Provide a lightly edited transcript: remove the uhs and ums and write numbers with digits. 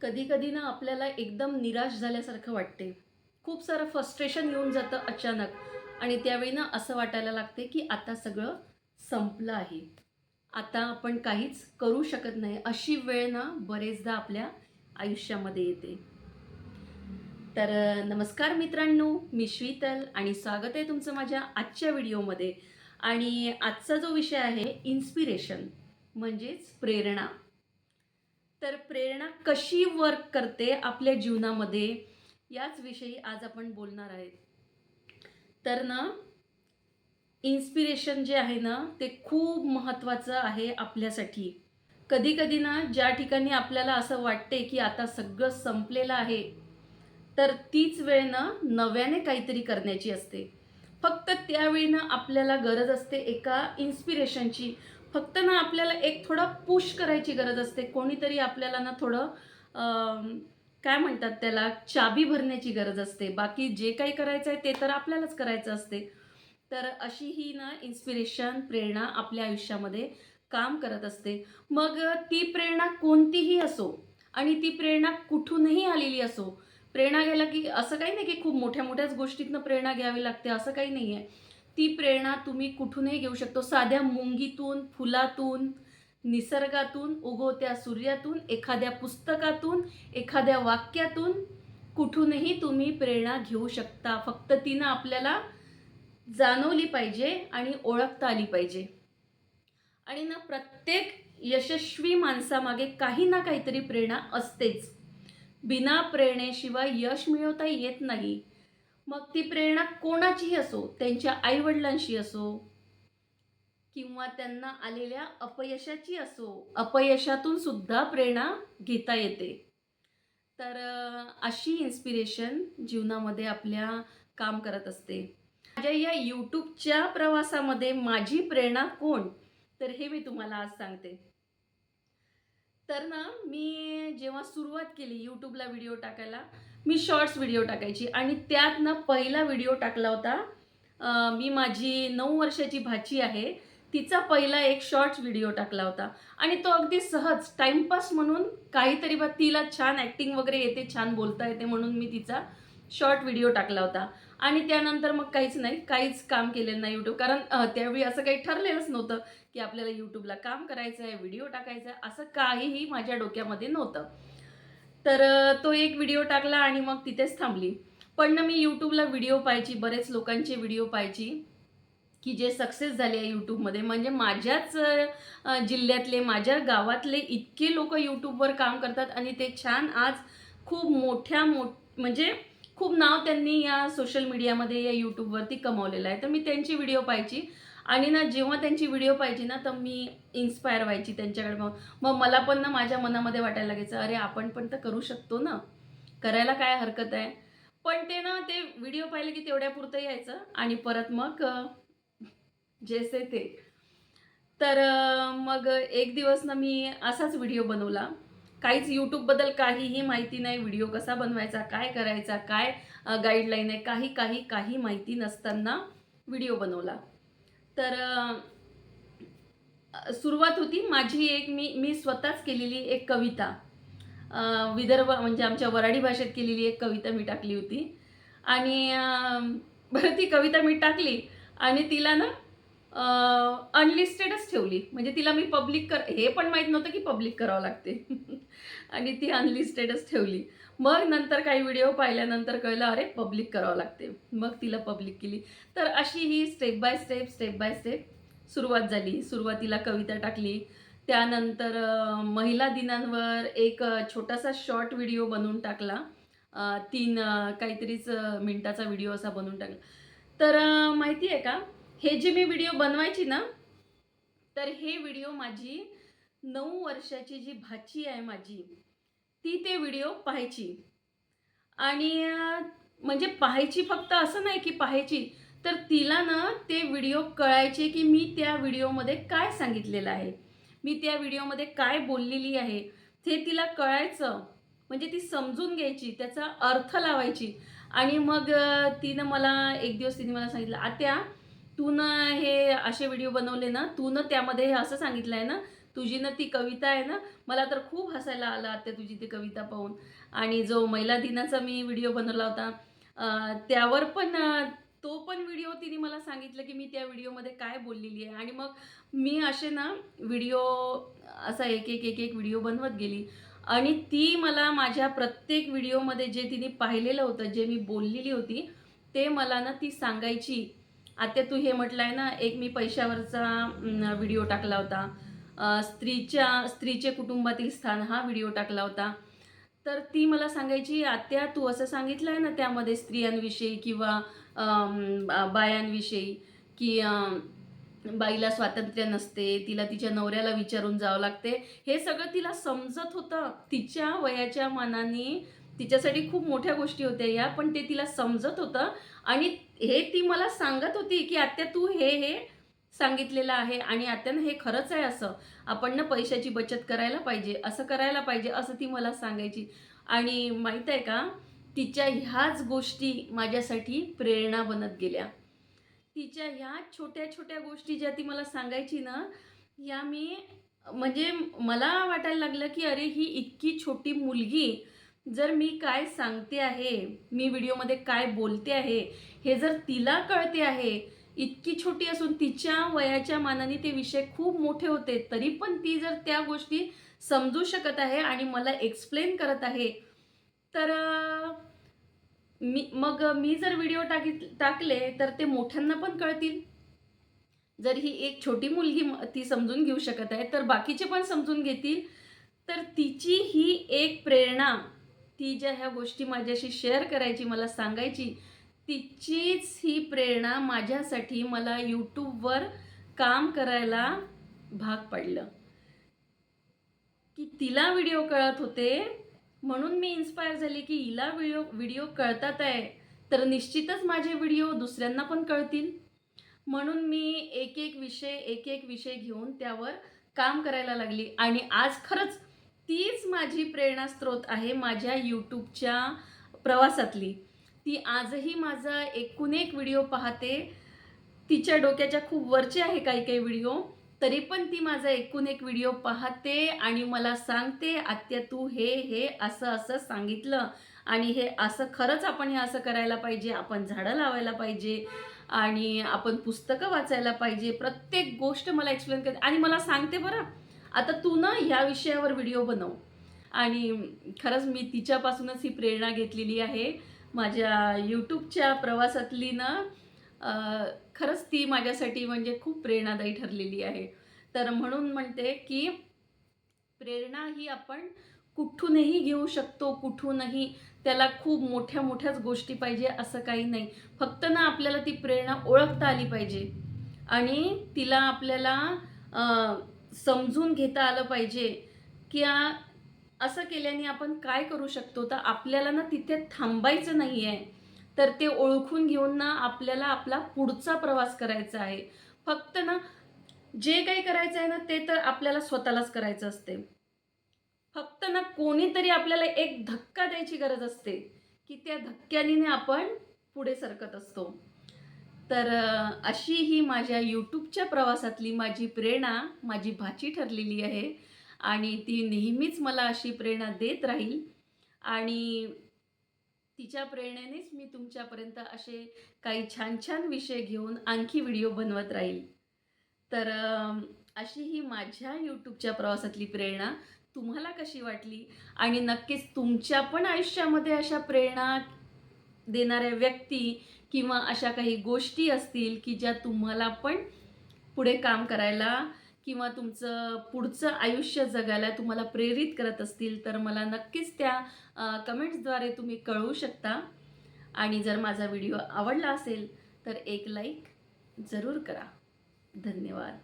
कधी कधी ना आपल्याला एकदम निराश झाल्यासारखं वाटते. खूप सारं फ्रस्ट्रेशन येऊन जातं अचानक आणि त्यावेळी ना असं वाटायला लागते की आता सगळं संपलं आहे. आता आपण काहीच करू शकत नाही. अशी वेळ ना बरेचदा आपल्या आयुष्यामध्ये येते. तर नमस्कार मित्रांनो, मी शीतल आणि स्वागत आहे तुमचं माझ्या आजच्या व्हिडिओमध्ये. आणि आजचा जो विषय आहे इन्स्पिरेशन म्हणजेच प्रेरणा. तर प्रेरणा कशी वर्क करते आपल्या जीवनामध्ये याच विषयी आज आपण बोलणार आहेत. तर ना इन्स्पिरेशन जे आहे ना ते खूप महत्त्वाचं आहे आपल्यासाठी. कधी कधी ना ज्या ठिकाणी आपल्याला असं वाटते की आता सगळं संपलेलं आहे, तर तीच वेळ ना नव्याने काहीतरी करण्याची असते. फक्त त्यावेळी ना आपल्याला गरज असते एका इन्स्पिरेशनची. फक्त ना आपल्याला एक थोडा पुश करायची गरज असते. कोणीतरी आपल्याला ना थोडं काय म्हणतात त्याला, चाबी भरण्याची गरज असते. बाकी जे काही करायचं आहे ते तर आपल्यालाच करायचं असते. तर अशी ही ना इन्स्पिरेशन, प्रेरणा आपल्या आयुष्यामध्ये काम करत असते. मग ती प्रेरणा कोणतीही असो आणि ती प्रेरणा कुठूनही आलेली असो. प्रेरणा घ्यायला की असं काही नाही की खूप मोठ्या-मोठ्याच गोष्टीतनं प्रेरणा घ्यावी लागते, असं काही नाही आहे. ती प्रेरणा तुम्ही कुठूनही घेऊ शकतो. साध्या मुंगीतून, फुलातून, निसर्गातून, उगवत्या सूर्यातून, एखाद्या पुस्तकातून, एखाद्या वाक्यातून, कुठूनही तुम्ही प्रेरणा घेऊ शकता. फक्त ती ना आपल्याला जाणवली पाहिजे आणि ओळखता आली पाहिजे. आणि ना प्रत्येक यशस्वी माणसामागे काही ना काहीतरी प्रेरणा असतेच. बिना प्रेरणेशिवाय यश मिळवता येत नाही. मग ती प्रेरणा कोणाचीही असो, त्यांच्या आई-वडिलांशी असो किंवा त्यांना आलेल्या अपयशाची असो, अपयशातून सुद्धा प्रेरणा घेता येते. तर अशी इन्स्पिरेशन जीवनामध्ये आपल्या काम करत असते. माझ्या या यूट्यूबच्या प्रवासामध्ये माझी प्रेरणा कोण? तर हे मी तुम्हाला आज सांगते. तर ना, मी जेव्हा सुरुवात केली यूट्यूबला व्हिडिओ टाकायला, मी शॉर्ट्स व्हिडिओ टाकायची आणि त्यात ना पहिला व्हिडिओ टाकला होता. मी माझी 9 वर्षाची भाची आहे, तिचा पहिला एक शॉर्ट्स व्हिडिओ टाकला होता आणि तो अगदी सहज टाईमपास म्हणून काहीतरी बा तिला छान ॲक्टिंग वगैरे येते, छान बोलता येते म्हणून मी तिचा शॉर्ट व्हिडिओ टाकला होता. आणि त्यानंतर मग काहीच नाही, काहीच काम केलेलं नाही यूट्यूब. कारण त्यावेळी असं काही ठरलेलंच नव्हतं की आपल्याला यूट्यूबला काम करायचं आहे, व्हिडिओ टाकायचा आहे, असं काहीही माझ्या डोक्यामध्ये नव्हतं. तर तो एक व्हिडिओ टाकला आणि मग तिथेच थांबली. पण ना मी यूट्यूबला व्हिडिओ पाहायची, बरेच लोकांचे व्हिडिओ पाहायची, की जे सक्सेस झाले आहे यूट्यूबमध्ये. म्हणजे माझ्याच जिल्ह्यातले, माझ्या गावातले इतके लोकं यूट्यूबवर काम करतात आणि ते छान आज खूप म्हणजे खूप नाव त्यांनी या सोशल मीडियामध्ये, या यूट्यूबवरती कमावलेलं आहे. तर मी त्यांची व्हिडिओ पाहायची आणि ना जेव्हा त्यांची व्हिडिओ पाहायची ना, तर मी इन्स्पायर व्हायची त्यांच्याकडे पाहून. मग मला पण ना माझ्या मनामध्ये वाटायला लागायचं, "अरे आपण पण तर करू शकतो ना, करायला काय हरकत आहे?" पण ते ना ते व्हिडिओ पाहिले की तेवढ्यापुरतं यायचं आणि परत मग जैसे थे. तर मग एक दिवस ना मी असाच व्हिडिओ बनवला. काहीच YouTubeबद्दल काहीही माहिती नाही. व्हिडिओ कसा बनवायचा, काय करायचा, काय गाईडलाईन आहे, काही माहिती नसताना व्हिडिओ बनवला. तर सुरुवात होती माझी एक मी स्वतःच केलेली एक कविता. विदर्भ म्हणजे आमच्या वऱ्हाडी भाषेत केलेली एक कविता मी टाकली होती. आणि बरं ती कविता मी टाकली आणि तिला ना अनलिस्टेडच ठेवली. म्हणजे तिला मी हे पण माहीत नव्हतं की पब्लिक करावं लागते. आणि ती अनलिस्टेडच ठेवली. मग नंतर काही व्हिडिओ पाहिल्यानंतर कळलं, अरे पब्लिक करावं लागते. मग तिला पब्लिक केली. तर अशी ही step by step, step by step सुरुवात झाली. सुरुवातीला कविता टाकली. त्यानंतर महिला दिनांवर एक छोटासा शॉर्ट व्हिडिओ बनवून टाकला. 3 काहीतरीच मिनिटाचा व्हिडिओ असा बनवून टाकला. तर माहिती आहे का, हे जे मी व्हिडिओ बनवायची ना, तर हे व्हिडिओ माझी 9 वर्षाची जी भाची आहे माझी, ती ते व्हिडिओ पाहायची. आणि म्हणजे पाहायची, फक्त असं नाही की पाहायची, तर तिला ना ते व्हिडिओ कळायचे की मी त्या व्हिडिओमध्ये काय सांगितलेलं आहे. मी त्या व्हिडिओमध्ये काय बोललेली आहे, ते तिला कळायचं. म्हणजे ती समजून घ्यायची, त्याचा अर्थ लावायची. आणि मग एक दिवस तिने मला सांगितलं, "आत्या, तू ना हे असे व्हिडिओ बनवले ना, तू ना त्यामध्ये हे असं सांगितलं आहे ना, तुझी ना ती कविता आहे ना, मला तर खूप हसायला आलं आत्या तुझी ती कविता पाहून. आणि जो महिला दिनाचा मी व्हिडिओ बनवला होता त्यावर पण तो पण व्हिडिओ तिने मला सांगितलं की मी त्या व्हिडिओमध्ये काय बोललेली आहे. आणि मग मी असे ना व्हिडिओ असा एक व्हिडिओ बनवत गेली आणि ती मला माझ्या प्रत्येक व्हिडिओमध्ये जे तिने पाहिलेलं होतं, जे मी बोललेली होती, ते मला ना ती सांगायची. आता तू हे म्हटलं आहे ना, एक मी पैशावरचा व्हिडिओ टाकला होता. स्त्रीचे कुटुंबातील स्थान हा व्हिडिओ टाकला होता. तर ती मला सांगायची, "आत्या तू असं सांगितलं आहे ना त्यामध्ये स्त्रियांविषयी किंवा बायांविषयी की बाईला स्वातंत्र्य नसते, तिला तिच्या नवऱ्याला विचारून जावं लागते." हे सगळं तिला समजत होतं. तिच्या वयाच्या मानाने तिच्यासाठी खूप मोठ्या गोष्टी होत्या या, पण ते तिला समजत होतं. आणि हे ती मला सांगत होती, की "आत्या तू हे सांगितलेलं आहे आणि आत्यानं हे खरंच आहे असं. आपण ना पैशाची बचत करायला पाहिजे, असं करायला पाहिजे," असं ती मला सांगायची. आणि माहीत आहे का, तिच्या ह्याच गोष्टी माझ्यासाठी प्रेरणा बनत गेल्या. तिच्या ह्या छोट्या-छोट्या गोष्टी ज्या ती मला सांगायची ना, ह्या मी म्हणजे मला वाटायला लागलं, की अरे ही इतकी छोटी मुलगी जर मी काय सांगते आहे, मी व्हिडिओमध्ये काय बोलते आहे, हे जर तिला कळते आहे, इतकी छोटी असून तिच्या वयाच्या मानाने ते विषय खूप मोठे होते, तरी पण ती जर त्या गोष्टी समजू शकत आहे आणि मला एक्सप्लेन करत आहे, तर मी जर व्हिडिओ टाकले तर ते मोठ्यांना पण कळतील. जर ही एक छोटी मुलगी ती समजून घेऊ शकत आहे, तर बाकीचे पण समजून घेतील. तर तिची ही एक प्रेरणा, ती ज्या ह्या गोष्टी माझ्याशी शेअर करायची, मला सांगायची, तिचीच ही प्रेरणा माझ्यासाठी मला YouTubeवर काम करायला भाग पडलं. की तिला व्हिडिओ कळत होते, म्हणून मी इन्स्पायर झाली, की हिला व्हिडिओ कळतात आहे, तर निश्चितच माझे व्हिडिओ दुसऱ्यांना पण कळतील. म्हणून मी एक एक विषय घेऊन त्यावर काम करायला लागली. आणि आज खरंच तीच माझी प्रेरणास्त्रोत आहे माझ्या YouTubeच्या प्रवासातली. ती आजही माझा एकूण एक व्हिडिओ पाहते. तिच्या डोक्याच्या खूप वरचे आहे काही-काही व्हिडिओ. तरी पण ती माझा एकूण एक व्हिडिओ पाहते आणि मला सांगते, "आत्या तू हे असं-असं सांगितलं आणि हे असं खरंच आपण हे असं करायला पाहिजे. आपण झाडं लावायला पाहिजे आणि आपण पुस्तकं वाचायला पाहिजे." प्रत्येक गोष्ट मला एक्सप्लेन करते आणि मला सांगते, "बरं, आता तू ना ह्या विषयावर व्हिडिओ बनव." आणि खरंच मी तिच्यापासूनच ही प्रेरणा घेतलेली आहे. माझ्या YouTubeच्या प्रवासातली ना अ, खरंच ती माझ्यासाठी म्हणजे खूप प्रेरणादायी ठरलेली आहे. तर म्हणून म्हणते, की प्रेरणा ही आपण कुठूनही घेऊ शकतो, कुठूनही. त्याला खूप मोठ्या-मोठ्याच गोष्टी पाहिजे असं काही नाही. फक्त ना आपल्याला ती प्रेरणा ओळखता आली पाहिजे आणि तिला आपल्याला अ, समजून घेता आलं पाहिजे, की असं केल्याने आपण काय करू शकतो. तर आपल्याला ना तिथे थांबायचं नाही आहे. तर ते ओळखून घेऊन ना आपल्याला आपला पुढचा प्रवास करायचा आहे. फक्त ना जे काही करायचं आहे ना, ते तर आपल्याला स्वतःलाच करायचं असते. फक्त ना कोणीतरी आपल्याला एक धक्का द्यायची गरज असते, की त्या धक्क्याने आपण पुढे सरकत असतो. तर अशी ही माझ्या YouTubeच्या प्रवासातली माझी प्रेरणा माझी भाची ठरलेली आहे आणि ती नेहमीच मला अशी प्रेरणा देत राहील. आणि तिच्या प्रेरणेनेच मी तुमच्यापर्यंत असे काही छान-छान विषय घेऊन आणखी व्हिडिओ बनवत राहील. तर अशी ही माझ्या YouTubeच्या प्रवासातली प्रेरणा तुम्हाला कशी वाटली? आणि नक्कीच तुमच्या पण आयुष्यामध्ये अशा प्रेरणा देणाऱ्या व्यक्ती किंवा अशा काही गोष्टी असतील, की ज्या तुम्हाला पण पुढे काम करायला किंवा तुमचं पुढचं आयुष्य जगायला तुम्हाला प्रेरित करत असतील, तर मला नक्कीच त्या कमेंट्सद्वारे तुम्ही कळवू शकता. आणि जर माझा व्हिडिओ आवडला असेल, तर एक लाईक जरूर करा. धन्यवाद.